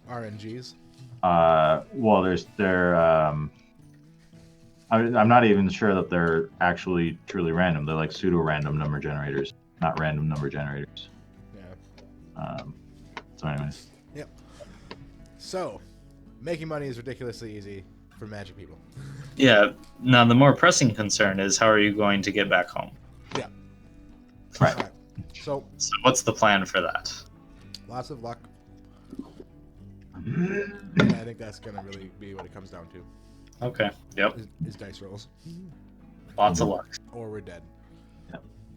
Speaker 1: RNGs.
Speaker 3: well, I'm not even sure that they're actually truly random. They're like pseudo-random number generators, not random number generators.
Speaker 1: Yeah.
Speaker 3: So, anyways,
Speaker 1: So, making money is ridiculously easy for magic people.
Speaker 2: Yeah. Now the more pressing concern is how are you going to get back home?
Speaker 3: right.
Speaker 1: Alright. So,
Speaker 2: So what's the plan for that?
Speaker 1: lots of luck. And I think that's going to really be what it comes down to,
Speaker 2: Okay. Yep.
Speaker 1: is dice rolls.
Speaker 2: Lots of luck.
Speaker 1: Or we're dead.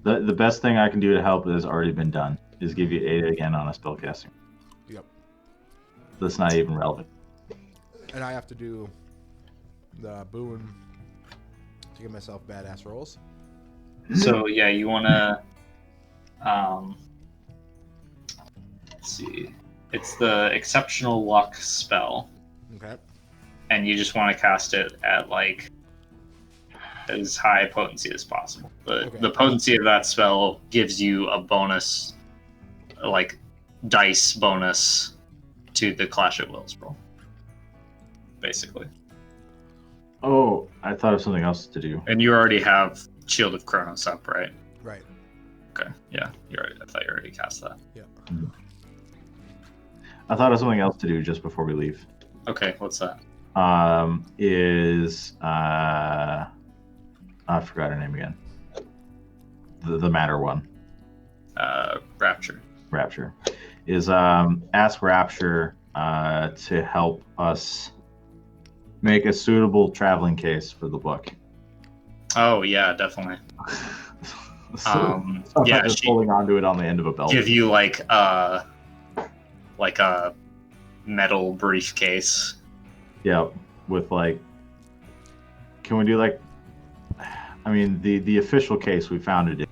Speaker 3: The best thing I can do to help has already been done. Is give you 8 again on a spellcasting.
Speaker 1: Yep.
Speaker 3: That's not even relevant.
Speaker 1: And I have to do the boon to give myself badass rolls.
Speaker 2: So yeah, you wanna let's see. It's the exceptional luck spell,
Speaker 1: Okay.
Speaker 2: and you just want to cast it at like as high potency as possible.
Speaker 1: Okay.
Speaker 2: The potency of that spell gives you a bonus, like dice bonus, to the Clash of Wills roll. Basically,
Speaker 3: Oh, I thought of something else to do.
Speaker 2: and you already have Shield of Kronos up, right?
Speaker 1: Right.
Speaker 2: Okay, yeah, I thought you already cast that.
Speaker 3: I thought of something else to do just before we leave.
Speaker 2: Okay, what's that?
Speaker 3: I forgot her name again. The matter one.
Speaker 2: Rapture.
Speaker 3: Rapture is ask Rapture to help us make a suitable traveling case for the book.
Speaker 2: Oh yeah, definitely.
Speaker 3: So
Speaker 2: Yeah,
Speaker 3: just
Speaker 2: she
Speaker 3: holding onto it on the end of a belt.
Speaker 2: give you like a metal briefcase.
Speaker 3: Yeah, with like, can we do like? I mean, the official case we found it in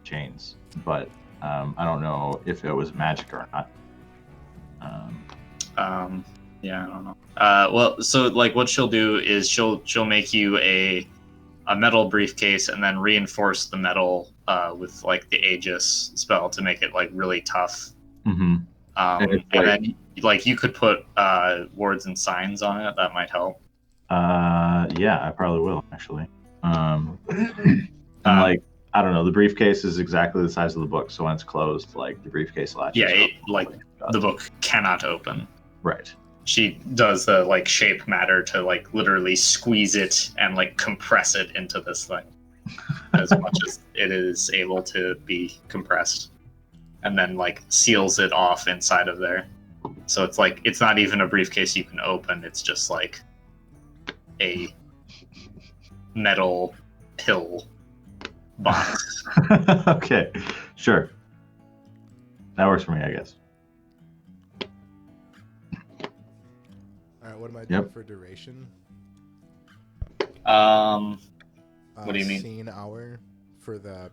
Speaker 3: chains, but I don't know if it was magic or not.
Speaker 2: Yeah, I don't know. Well, so like what she'll do is she'll make you a metal briefcase and then reinforce the metal with like the Aegis spell to make it like really tough.
Speaker 3: Mm-hmm.
Speaker 2: And then like you could put words and signs on it. That might help.
Speaker 3: Yeah, I probably will actually. And like, I don't know, the briefcase is exactly the size of the book, so when it's closed, like the briefcase latches.
Speaker 2: Yeah,
Speaker 3: up.
Speaker 2: the book cannot open.
Speaker 3: Right.
Speaker 2: She does the like shape matter to like literally squeeze it and like compress it into this thing as much as it is able to be compressed, and then like seals it off inside of there. So it's like it's not even a briefcase you can open. It's just like a metal pill box.
Speaker 3: Okay, sure. That works for me, I guess.
Speaker 1: All right. What am I doing
Speaker 3: Yep.
Speaker 1: for duration?
Speaker 2: What do you mean?
Speaker 1: Scene hour for the.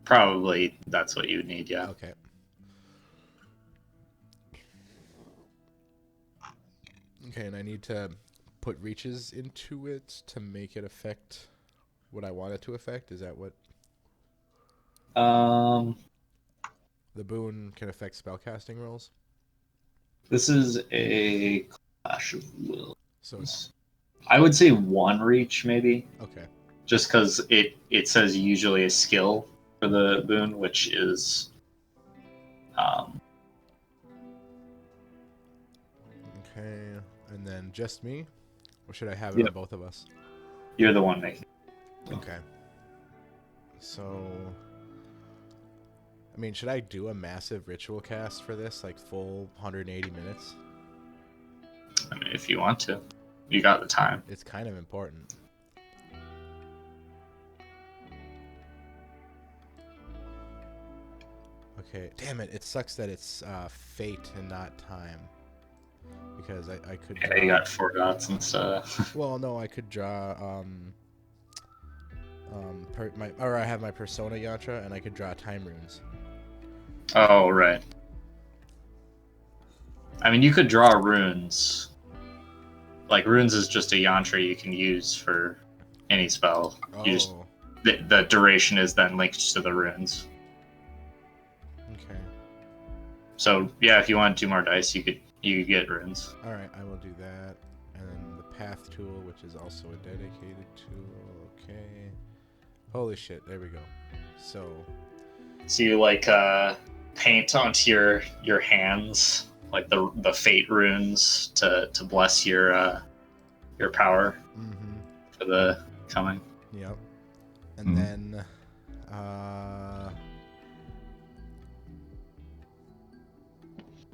Speaker 2: Probably that's what you would need. Yeah.
Speaker 1: Okay. Okay, and I need to put reaches into it to make it affect what I want it to affect. Is that what the boon can affect spellcasting rolls?
Speaker 2: This is a Clash of Wills.
Speaker 1: So it's
Speaker 2: I would say one reach maybe,
Speaker 1: okay.
Speaker 2: just because it says usually a skill for the boon, which is
Speaker 1: Okay, and then just me, or should I have it
Speaker 2: Yep.
Speaker 1: on both of us?
Speaker 2: you're the one making.
Speaker 1: Okay. So, I mean, should I do a massive ritual cast for this, like full 180 minutes?
Speaker 2: I mean, if you want to, you got the time.
Speaker 1: It's kind of important. Okay, damn it! It sucks that it's fate and not time, because I could.
Speaker 2: Yeah, you got 4 dots and stuff.
Speaker 1: Well, no, I could draw I have my persona yantra, and I could draw time runes.
Speaker 2: Oh right. I mean, you could draw runes. Like runes is just a yantra you can use for any spell.
Speaker 1: Oh,
Speaker 2: You just the duration is then linked to the runes.
Speaker 1: okay.
Speaker 2: So yeah, if you want 2 more dice, you could get runes.
Speaker 1: All right, I will do that. And then the path tool, which is also a dedicated tool. Okay. Holy shit! There we go. So.
Speaker 2: So you like paint onto your hands like the fate runes to bless your power
Speaker 1: Mm-hmm.
Speaker 2: for the coming.
Speaker 1: Yep. And then.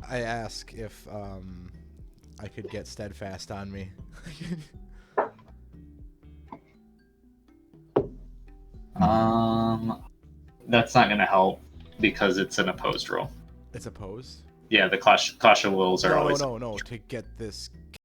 Speaker 1: I ask if I could get steadfast on me.
Speaker 2: That's not gonna help because it's an opposed roll.
Speaker 1: It's opposed.
Speaker 2: Yeah, the Clash of Wills are always
Speaker 1: No. To get this